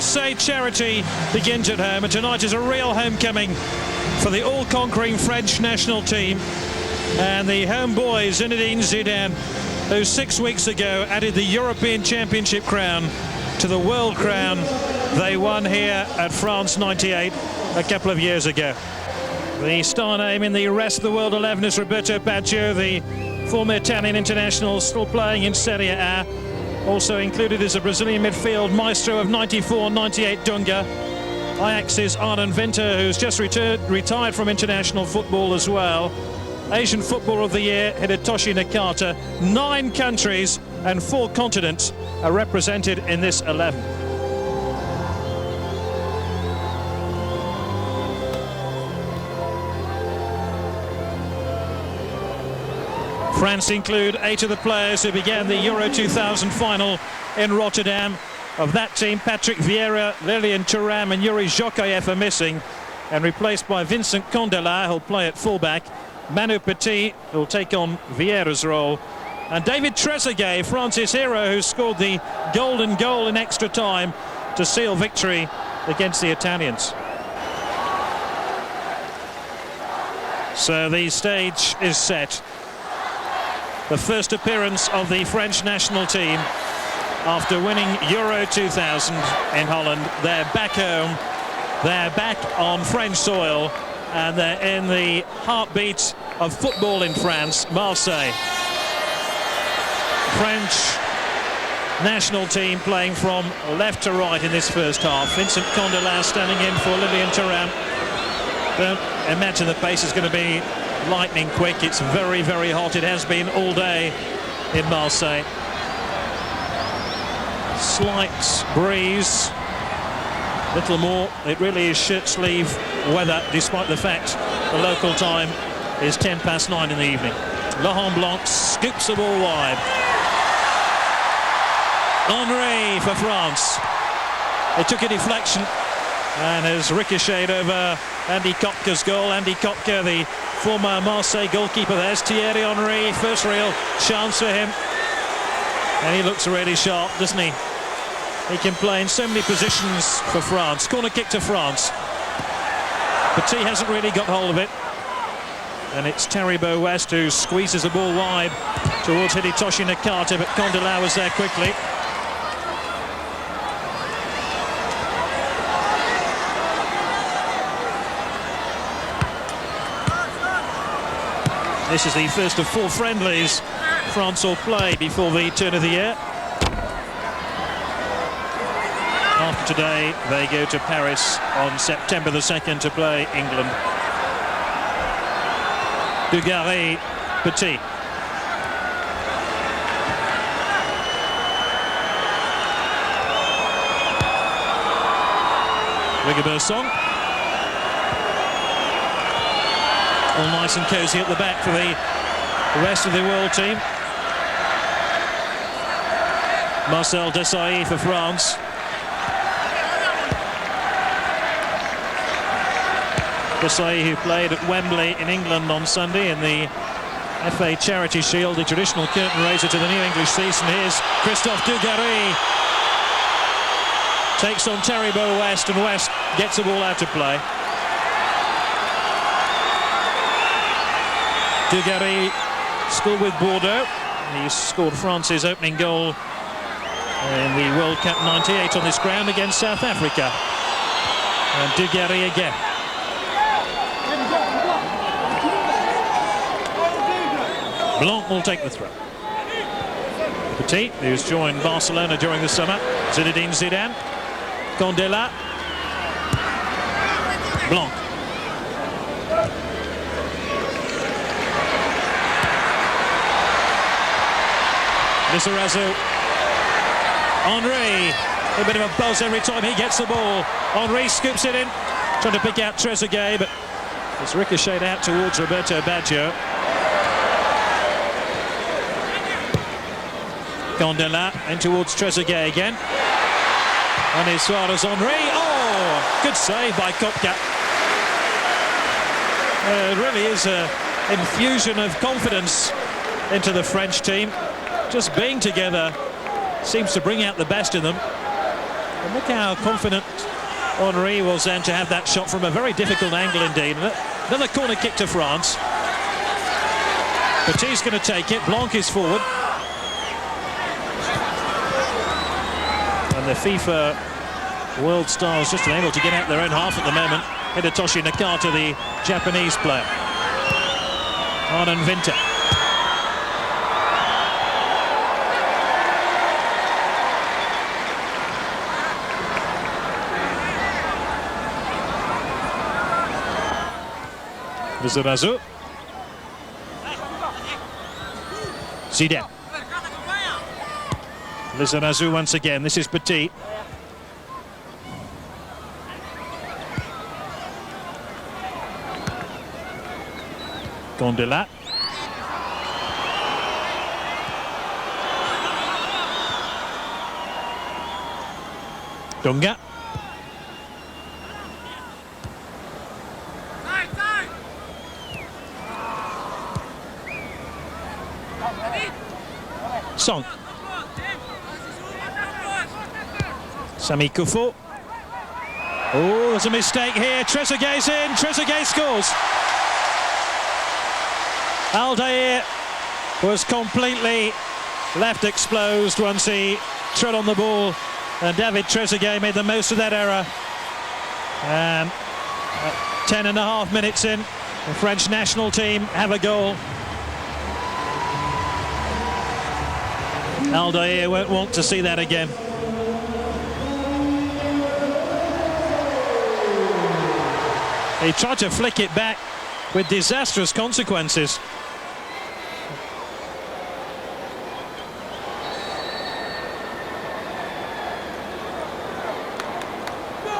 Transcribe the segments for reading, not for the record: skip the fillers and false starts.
Marseille charity begins at home, and tonight is a real homecoming for the all-conquering French national team. And the homeboy Zinedine Zidane, who 6 weeks ago added the European Championship crown to the world crown they won here at France 98 a couple of years ago. The star name in the rest of the world 11 is Roberto Baggio, the former Italian international, still playing in Serie A. Also included is a Brazilian midfield maestro of 94-98, Dunga. Ajax's Arjen Winter, who's just retired from international football as well. Asian Footballer of the Year, Hidetoshi Nakata. 9 countries and 4 continents are represented in this 11. France include 8 of the players who began the Euro 2000 final in Rotterdam. Of that team, Patrick Vieira, Lilian Thuram and Yuri Jokaev are missing, and replaced by Vincent Candela, who'll play at fullback. Manu Petit, who'll take on Vieira's role, and David Trezeguet, France's hero, who scored the golden goal in extra time to seal victory against the Italians. So the stage is set. The first appearance of the French national team after winning Euro 2000 in Holland. They're back home, they're back on French soil, and they're in the heartbeat of football in France, Marseille. French national team playing from left to right in this first half. Vincent Candela standing in for Lilian Thuram. Don't imagine the pace is going to be lightning quick. It's very, very hot. It has been all day in Marseille. Slight breeze, little more. It really is shirt sleeve weather, despite the fact the local time is 9:10 in the evening. Laurent Blanc scoops the ball wide. Henry for France. It took a deflection and has ricocheted over Andy Kopke's goal. Andy Kopke, the former Marseille goalkeeper. There's Thierry Henry, first real chance for him, and he looks really sharp, doesn't he? He can play in so many positions for France. Corner kick to France. Petit hasn't really got hold of it, and it's Taribo West who squeezes the ball wide towards Hidetoshi Nakata, but Candela was there quickly. This is the first of 4 friendlies France will play before the turn of the year. After today, they go to Paris on September the 2nd to play England. Dugarry, Petit. Rigobertson. All nice and cosy at the back for the rest of the world team. Marcel Desailly for France. Desailly, who played at Wembley in England on Sunday in the FA Charity Shield, the traditional curtain raiser to the new English season. Here's Christophe Dugarry. Takes on Taribo West, and West gets the ball out to play. Dugarry scored with Bordeaux. He scored France's opening goal in the World Cup 98 on this ground against South Africa. And Dugarry again. Blanc will take the throw. Petit, who's joined Barcelona during the summer. Zinedine Zidane. Candela. Blanc. Lizarazu. Henry, a bit of a buzz every time he gets the ball. Henry scoops it in, trying to pick out Trezeguet, but it's ricocheted out towards Roberto Baggio. Candela in towards Trezeguet again. And as far as Henry, oh, good save by Kopka. It really is an infusion of confidence into the French team. Just being together seems to bring out the best in them. And look how confident Henry was then to have that shot from a very difficult angle indeed. Another corner kick to France. Petit's going to take it. Blanc is forward. And the FIFA world stars just unable to get out their own half at the moment. Hidetoshi Nakata, the Japanese player. Arnon Vinter. Lizarazu. Zidane. Lizarazu once again. This is Petit. Gondela. Dunga. Song. Sami Kufo. Oh, there's a mistake here. Trezeguet's in. Trezeguet scores. Aldair was completely left exposed once he trod on the ball, and David Trezeguet made the most of that error. And 10.5 minutes in, the French national team have a goal. Aldair won't want to see that again. He tried to flick it back with disastrous consequences.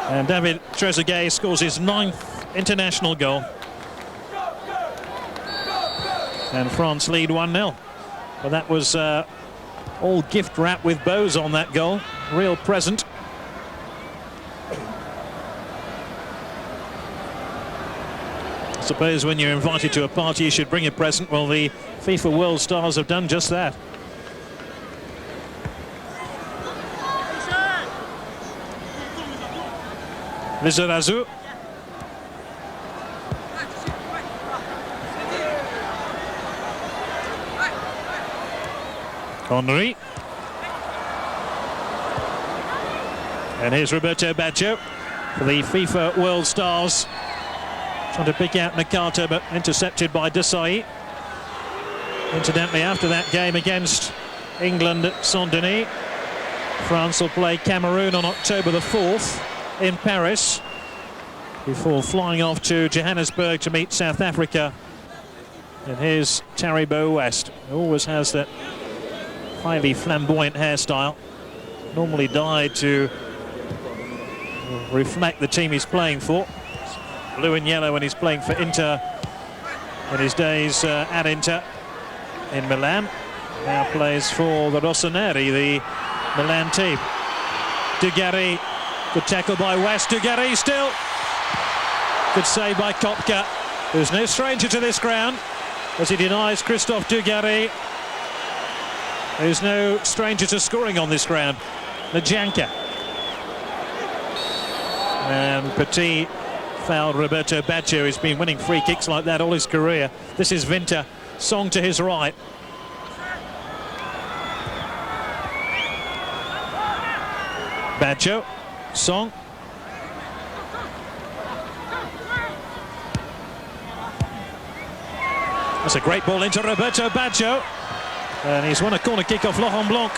And David Trezeguet scores his 9th international goal. And France lead 1-0. But that was all gift wrap with bows on that goal. Real present. I suppose when you're invited to a party you should bring a present. Well, the FIFA world stars have done just that. Lizarazu. Henry. And here's Roberto Baggio for the FIFA world stars. Trying to pick out Nakata, but intercepted by Desailly. Incidentally, after that game against England at Saint-Denis, France will play Cameroon on October the 4th in Paris, before flying off to Johannesburg to meet South Africa. And here's Taribo West, who always has that highly flamboyant hairstyle, normally dyed to reflect the team he's playing for. Blue and yellow when he's playing for Inter in his days at Inter in Milan. Now plays for the Rossoneri, the Milan team. Dugarry, good tackle by West. Dugarry still. Good save by Kopka, who's no stranger to this ground, as he denies Christophe Dugarry, who's no stranger to scoring on this ground. Najanka. And Petit fouled Roberto Baggio, who's been winning free kicks like that all his career. This is Vinter. Song to his right. Baggio. Song. That's a great ball into Roberto Baggio. And he's won a corner kick off Laurent Blanc.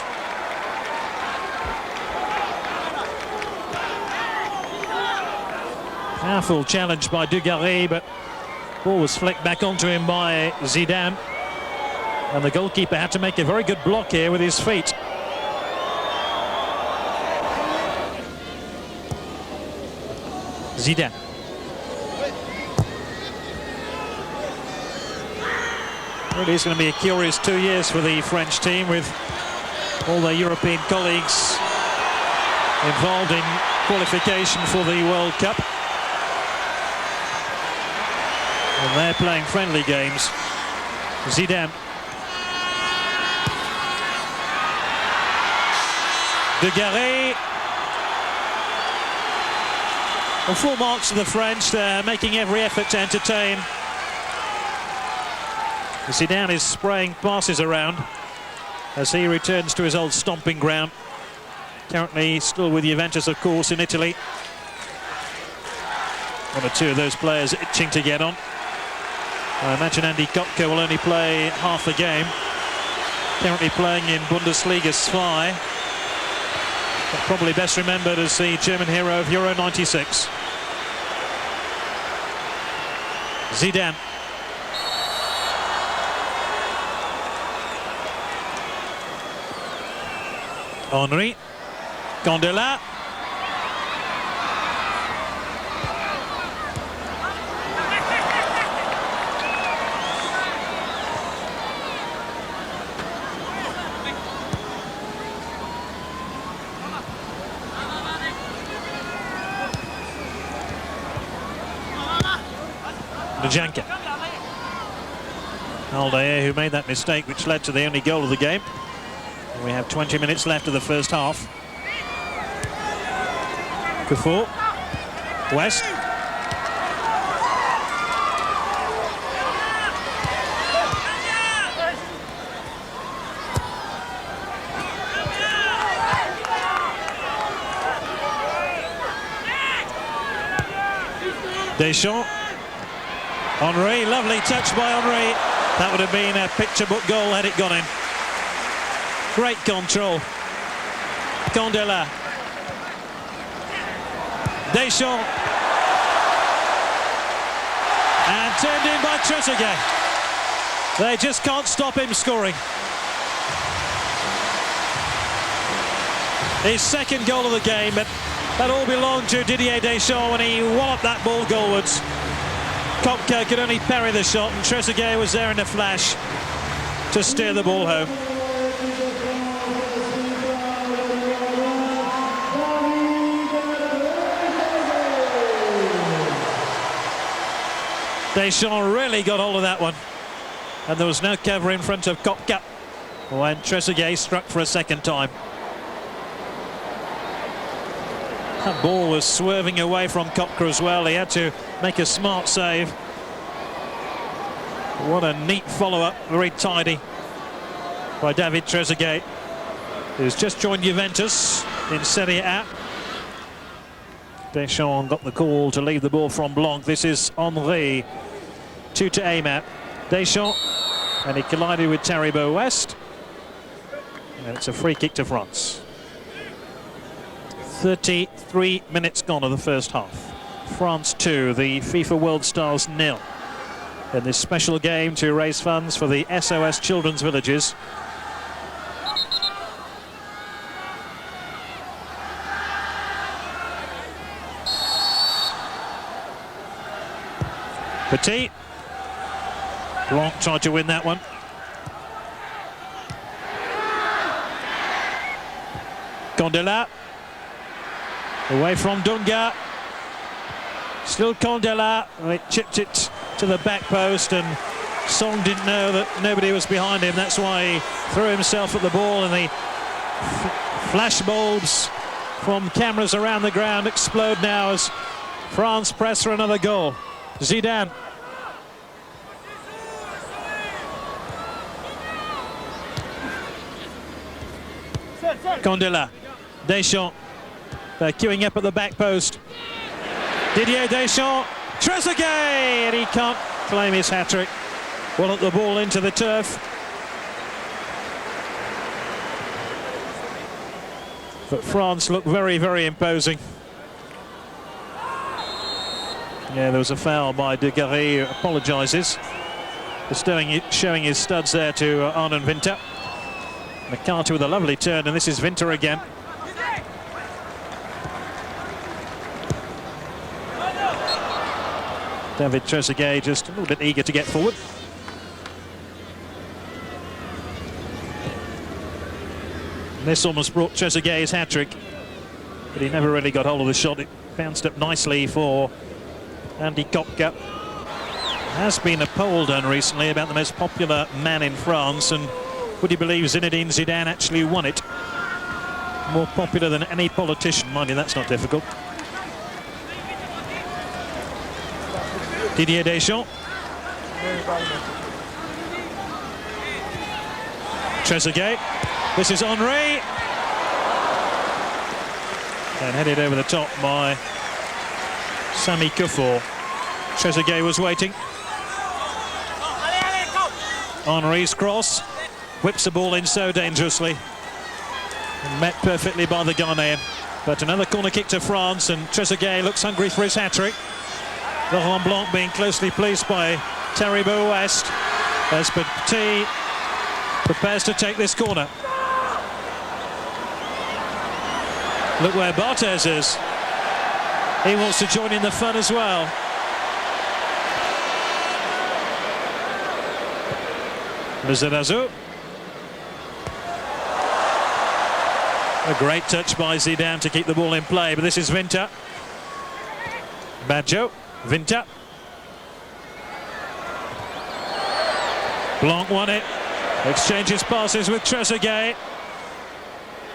Powerful challenge by Dugarry, but ball was flicked back onto him by Zidane. And the goalkeeper had to make a very good block here with his feet. Zidane. Really is going to be a curious 2 years for the French team, with all their European colleagues involved in qualification for the World Cup. And they're playing friendly games. Zidane. Dugarry. Well, full marks to the French. They're making every effort to entertain. Zidane is spraying passes around as he returns to his old stomping ground. Currently still with Juventus, of course, in Italy. One or two of those players itching to get on. I imagine Andy Kopka will only play half the game. Currently playing in Bundesliga 2. But probably best remembered as the German hero of Euro 96. Zidane. Henry. Candela. Janka. Aldair, who made that mistake which led to the only goal of the game. And we have 20 minutes left of the first half. Cafour. West. Deschamps. Henry, lovely touch by Henry. That would have been a picture book goal had it gone in. Great control. Candela. Deschamps. And turned in by Trezeguet. They just can't stop him scoring. His second goal of the game, but that all belonged to Didier Deschamps when he walloped that ball goalwards. Kopka could only parry the shot, and Trezeguet was there in a flash to steer the ball home. Deschamps really got hold of that one, and there was no cover in front of Kopka when Trezeguet struck for a second time. That ball was swerving away from Kopka as well. He had to make a smart save. What a neat follow-up, very tidy by David Trezeguet, who's just joined Juventus in Serie A. Deschamps got the call to leave the ball from Blanc. This is Henry, 2 to aim at. Deschamps, and he collided with Taribo West. And it's a free kick to France. 33 minutes gone of the first half. France 2, the FIFA World Stars 0. In this special game to raise funds for the SOS Children's Villages. Petit. Blanc tried to win that one. Candela. Away from Dunga. Still Candela. It chipped it to the back post, and Song didn't know that nobody was behind him. That's why he threw himself at the ball, and the flash bulbs from cameras around the ground explode now as France press for another goal. Zidane. Candela. Deschamps. They're queuing up at the back post. Didier Deschamps. Trezeguet! And he can't claim his hat-trick. Walloped the ball into the turf. But France looked very, very imposing. Yeah, there was a foul by De Garay, who apologises for showing his studs there to Arnon Winter. McCarthy with a lovely turn, and this is Winter again. David Trezeguet just a little bit eager to get forward. And this almost brought Trezeguet his hat-trick, but he never really got hold of the shot. It bounced up nicely for Andy Kopka. Has been a poll done recently about the most popular man in France, and would you believe Zinedine Zidane actually won it? More popular than any politician. Mind you, that's not difficult. Didier Deschamps. Trezeguet. This is Henry. And headed over the top by Sami Kuffour. Trezeguet was waiting. Henry's cross. Whips the ball in so dangerously. And met perfectly by the Ghanaian. But another corner kick to France, and Trezeguet looks hungry for his hat-trick. Laurent Blanc being closely policed by Taribo West as Petit prepares to take this corner. Look where Barthez is. He wants to join in the fun as well. Lizarazu. A great touch by Zidane to keep the ball in play, but this is Vinta. Badjo, Vinta. Blanc won it. Exchanges passes with Trezeguet.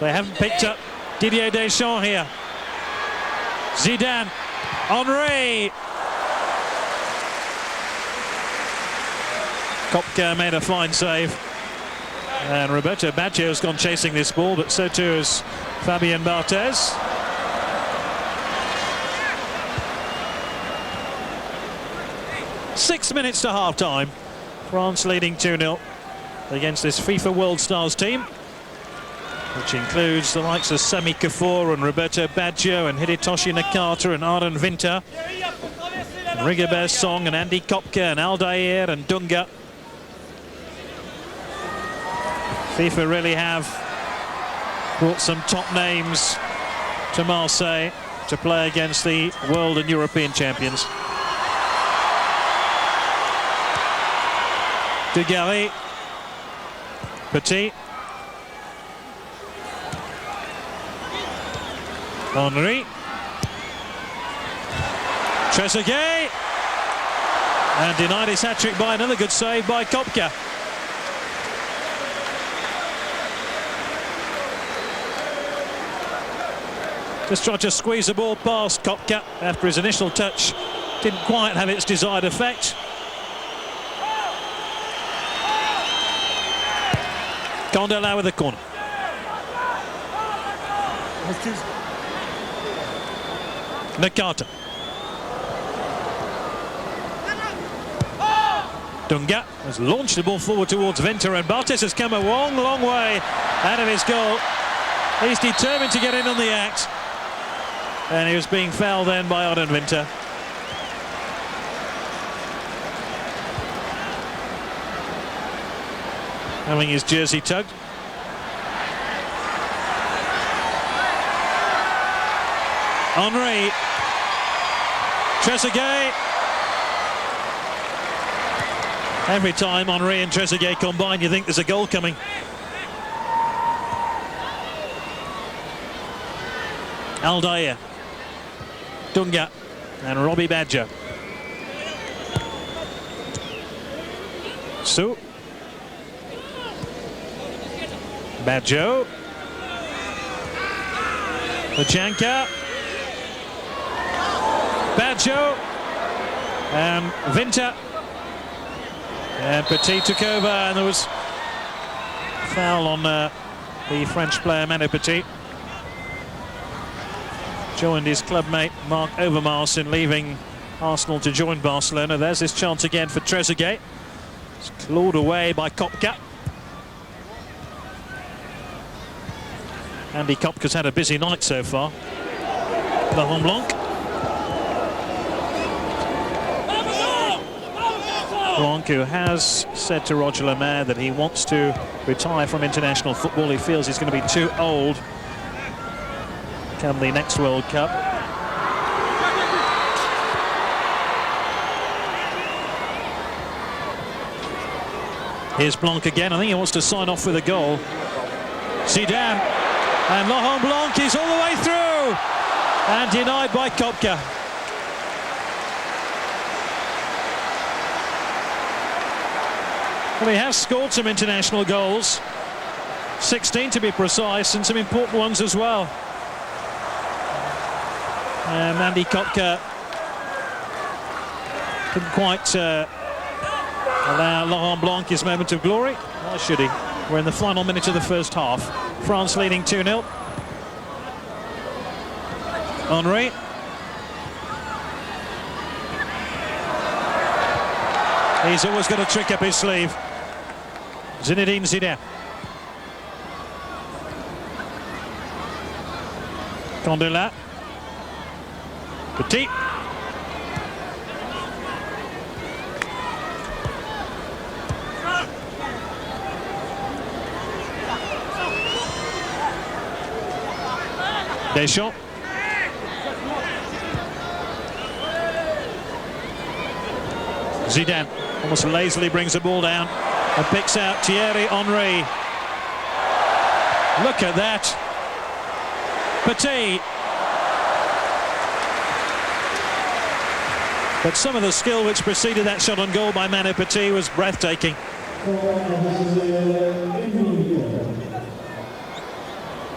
They haven't picked up Didier Deschamps here. Zidane, Henry. Kopka made a fine save. And Roberto Baggio has gone chasing this ball, but so too has Fabien Barthez. Six minutes to half-time. France leading 2-0 against this FIFA World Stars team, which includes the likes of Sami Kuffour and Roberto Baggio and Hidetoshi Nakata and Arden Vinta, and Rigobert Song and Andy Kopka and Aldair and Dunga. FIFA really have brought some top names to Marseille to play against the world and European champions. Dugarry, Petit, Henry, Trezeguet, and denied his hat-trick by another good save by Kopka. Just tried to squeeze the ball past Kopka after his initial touch didn't quite have its desired effect. Condela with the corner. Nakata. Dunga has launched the ball forward towards Vinta, and Barthez has come a long, long way out of his goal. He's determined to get in on the act. And he was being fouled then by Arden Vinta. Having his jersey tugged. Henry. Trezeguet. Every time Henry and Trezeguet combine, you think there's a goal coming. Aldair. Dunga and Robbie Badger. So Badjo, Lajanka, Badjo, and Vinta, and Petit took over, and there was a foul on the French player Manu Petit. Joined his clubmate Marc Overmars in leaving Arsenal to join Barcelona. There's his chance again for Trezeguet. It's clawed away by Kopka. Andy Kopka's had a busy night so far. Laurent Blanc. Blanc, who has said to Roger Lemaire that he wants to retire from international football. He feels he's going to be too old come the next World Cup. Here's Blanc again. I think he wants to sign off with a goal. Zidane, and Laurent Blanc is all the way through and denied by Kopka. Well, he has scored some international goals, 16 to be precise, and some important ones as well. And Andy Kopka Couldn't quite allow Laurent Blanc his moment of glory. Why should he? We're in the final minute of the first half. France leading 2-0. Henry. He's always got a trick up his sleeve. Zinedine Zidane. Candela. Petit. Deschamps. Zidane almost lazily brings the ball down and picks out Thierry Henry. Look at that. Petit. But some of the skill which preceded that shot on goal by Manu Petit was breathtaking.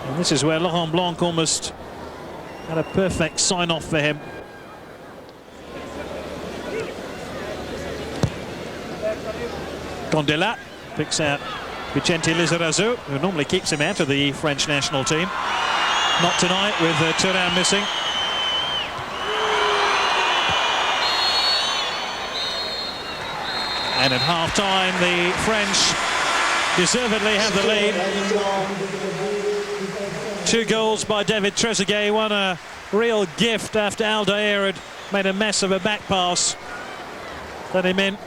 And this is where Laurent Blanc almost had a perfect sign-off for him. Candela picks out Vicente Lizarazu, who normally keeps him out of the French national team. Not tonight with Thuram missing. And at half-time, the French deservedly have the lead. 2 goals by David Trezeguet, one a real gift after Aldair had made a mess of a back pass. Let him in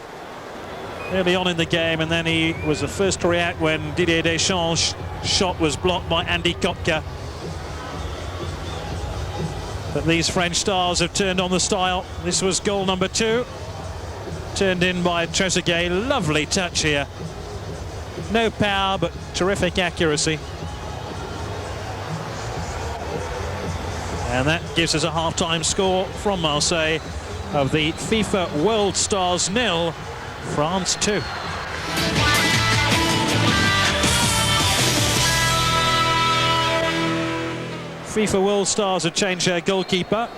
early on in the game, and then he was the first to react when Didier Deschamps' shot was blocked by Andy Kotka. But these French stars have turned on the style. This was goal number 2. Turned in by Trezeguet. Lovely touch here. No power, but terrific accuracy. And that gives us a half-time score from Marseille of the FIFA World Stars 0, France 2. FIFA World Stars have changed their goalkeeper.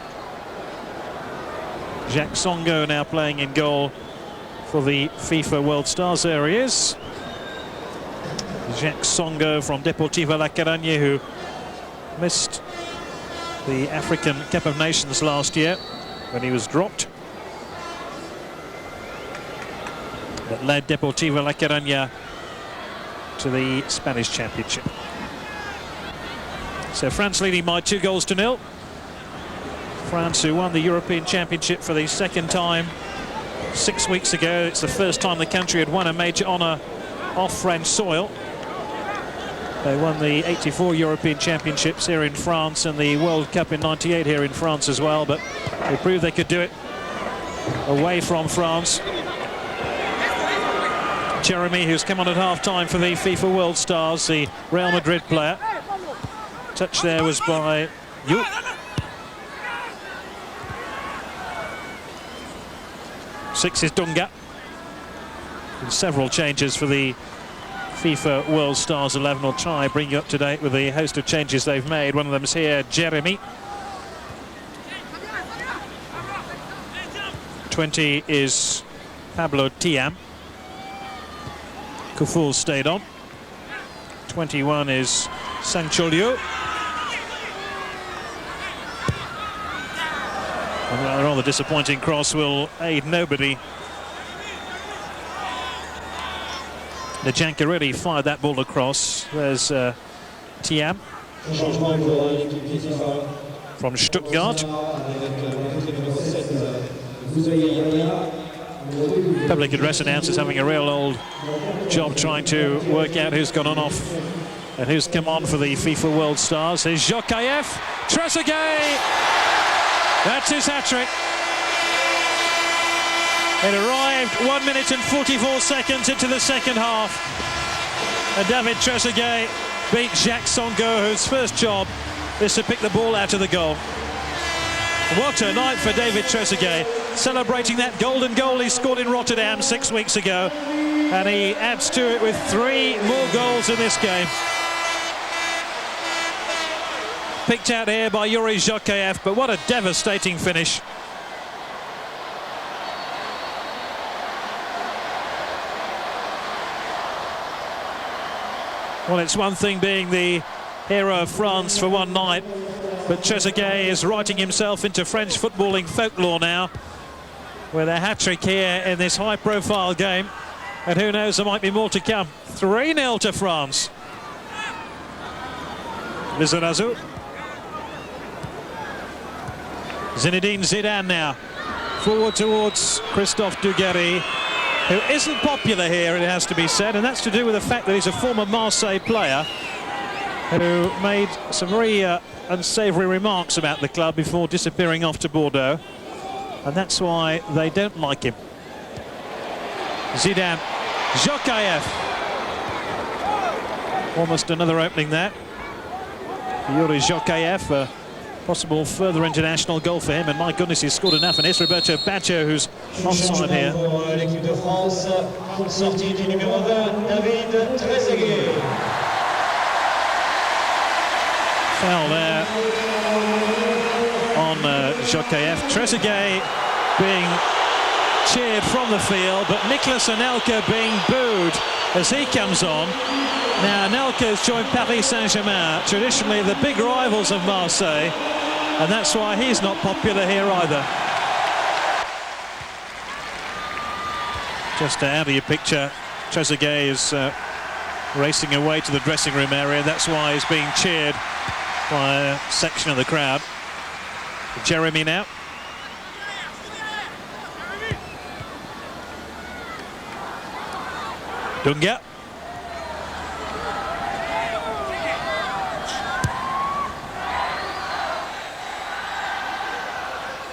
Jacques Songo now playing in goal for the FIFA World Stars. There he is. Jacques Songo from Deportivo La Coruña, who missed the African Cup of Nations last year when he was dropped. That led Deportivo La Coruña to the Spanish Championship. So France leading by 2-0. France, who won the European Championship for the second time 6 weeks ago. It's the first time the country had won a major honour off French soil. They won the 84 European Championships here in France and the World Cup in '98 here in France as well, but they proved they could do it away from France. Jeremy, who's come on at half-time for the FIFA World Stars, the Real Madrid player. Touch there was by Yu. Six is Dunga. And several changes for the FIFA World Stars 11. Will try bring you up to date with the host of changes they've made. One of them's here, Jeremy. 20 is Pablo Thiam. Koufoul stayed on. 21 is Sancho-Liu. A rather disappointing cross will aid nobody. Najanka really fired that ball across. There's Thiam from Stuttgart. Public address announcers having a real old job trying to work out who's gone on off and who's come on for the FIFA World Stars. Here's Djokayev. Trezeguet! That's his hat-trick. It arrived 1 minute and 44 seconds into the second half. And David Trezeguet beat Jacques Songo, whose first job is to pick the ball out of the goal. What a night for David Trezeguet, celebrating that golden goal he scored in Rotterdam 6 weeks ago. And he adds to it with 3 more goals in this game. Picked out here by Yuri Djokayev, but what a devastating finish. Well, it's one thing being the hero of France for one night, but Trezeguet is writing himself into French footballing folklore now with a hat-trick here in this high-profile game, and who knows, there might be more to come. 3-0 to France. Lizarazu. Zinedine Zidane now forward towards Christophe Dugarry, who isn't popular here, it has to be said, and that's to do with the fact that he's a former Marseille player who made some very unsavoury remarks about the club before disappearing off to Bordeaux, and that's why they don't like him. Zidane, Djokaev. Almost another opening there. Yuri Djokaev, a possible further international goal for him, and my goodness, he's scored enough. And it's Roberto Baggio who's offside here. L'équipe de France, sortie du numéro 20, David Trezeguet. Foul there on Djokaev. Trezeguet being cheered from the field, but Nicolas Anelka being booed as he comes on. Now Anelka has joined Paris Saint-Germain, traditionally the big rivals of Marseille, and that's why he's not popular here either. Just out of your picture, Trezeguet is racing away to the dressing room area. That's why he's being cheered by a section of the crowd. Jeremy now. Dunga.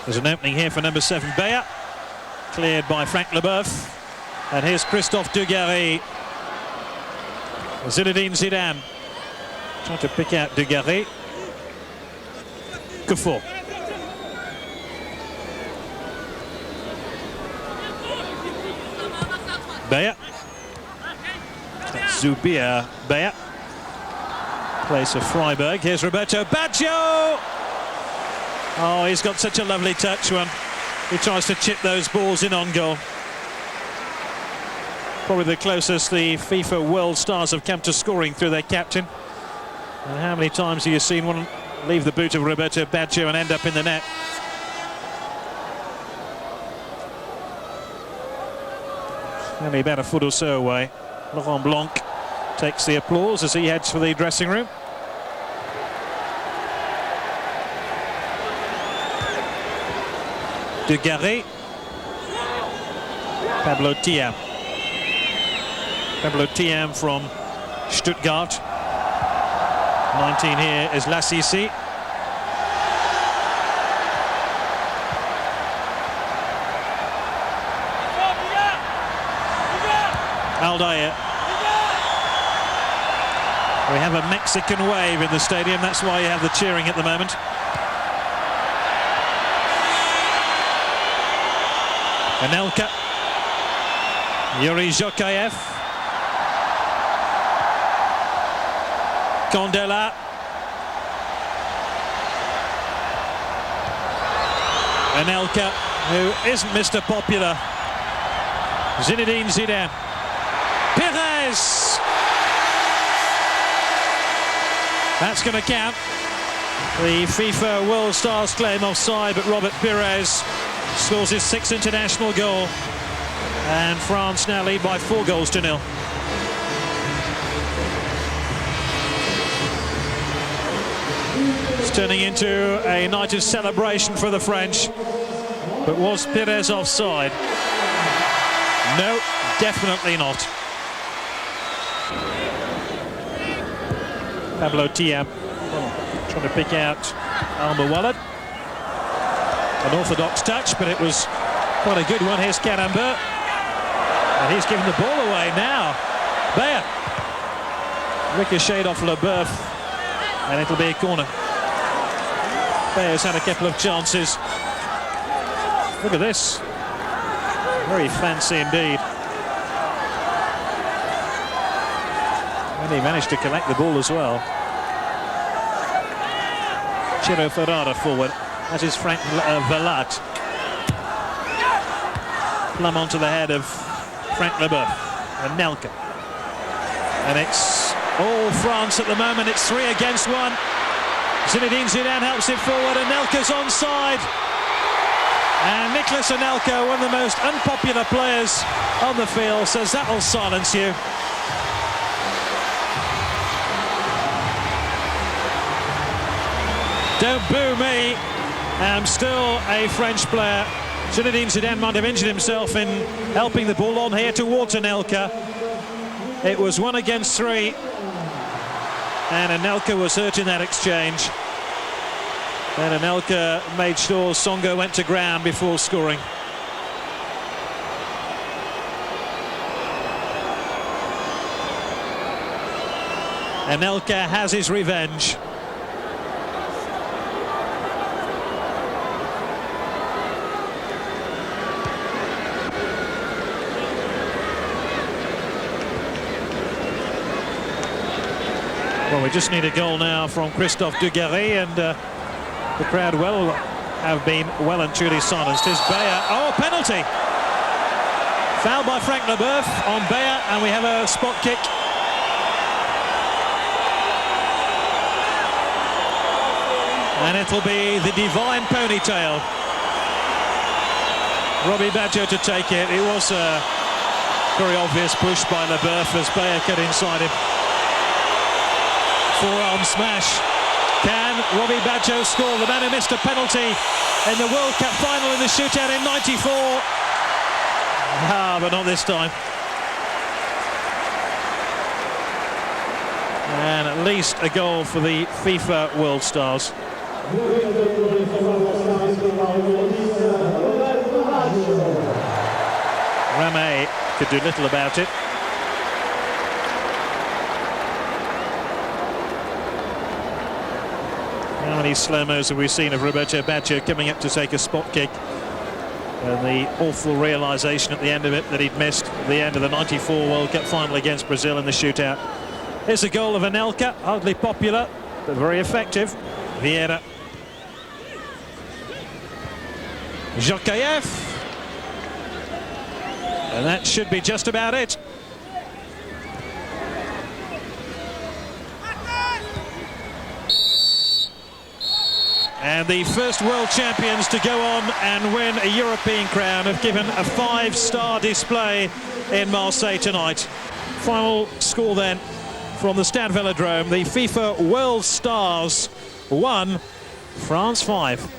There's an opening here for number 7, Beyer. Cleared by Frank Leboeuf. And here's Christophe Dugarry. Zinedine Zidane trying to pick out Dugarry. Kuffour. Beyer. Zubia Beyer. Place of Freiburg. Here's Roberto Baggio. Oh, he's got such a lovely touch when he tries to chip those balls in on goal. Probably the closest the FIFA world stars have come to scoring through their captain. And how many times have you seen one leave the boot of Roberto Baggio and end up in the net? Only about a foot or so away. Laurent Blanc takes the applause as he heads for the dressing room. Dugarry. Pablo Thiam. Pablo Thiam from Stuttgart. 19 here is Lassisi. Aldair. We have a Mexican wave in the stadium, that's why you have the cheering at the moment. Anelka. Yuri Djokaev. Candela. Anelka, who isn't Mr. Popular. Zinedine Zidane. Pires! That's going to count. The FIFA World Stars claim offside, but Robert Pires scores his 6th international goal. And France now lead by 4-0. It's turning into a night of celebration for the French. But was Pires offside? No, definitely not. Pablo Thiam trying to pick out Almawalad. An orthodox touch, but it was quite a good one. Here's Karambeu. And he's giving the ball away now. Beyer. Ricocheted off Leboeuf. And it'll be a corner. Beyer's had a couple of chances. Look at this. Very fancy indeed. And he managed to collect the ball as well. Ciro Ferrara forward. That is Frank Velat. Plumb onto the head of Frank Leboeuf. And Anelka. And it's All France at the moment. It's 3 against 1. Zinedine Zidane helps it forward, and Anelka's onside. And Nicolas Anelka, one of the most unpopular players on the field, says that'll silence you. Don't boo me. I'm still a French player. Zinedine Zidane might have injured himself in helping the ball on here towards Anelka. It was 1 against 3. And Anelka was hurt in that exchange. And Anelka made sure Songo went to ground before scoring. Anelka has his revenge. Well, we just need a goal now from Christophe Dugarry, and the crowd have been well and truly silenced. Is Beyer? Oh, penalty! Foul by Frank Leboeuf on Beyer, and we have a spot kick. And it'll be the divine ponytail. Robbie Badjo to take it. It was a very obvious push by Leboeuf as Beyer cut inside him. Forearm smash. Can Robbie Badjo score? The man who missed a penalty in the World Cup final in the shootout in '94. But not this time. And at least a goal for the FIFA World Stars. Ramey could do little about it. How many slow-mos have we seen of Roberto Baggio coming up to take a spot kick? And the awful realisation at the end of it that he'd missed the end of the '94 World Cup final against Brazil in the shootout. Here's a goal of Anelka, hardly popular, but very effective. Vieira. Djokaev. And that should be just about it. And the first world champions to go on and win a European crown have given a 5-star display in Marseille tonight. Final score then from the Stade Velodrome. The FIFA World Stars 1, France 5.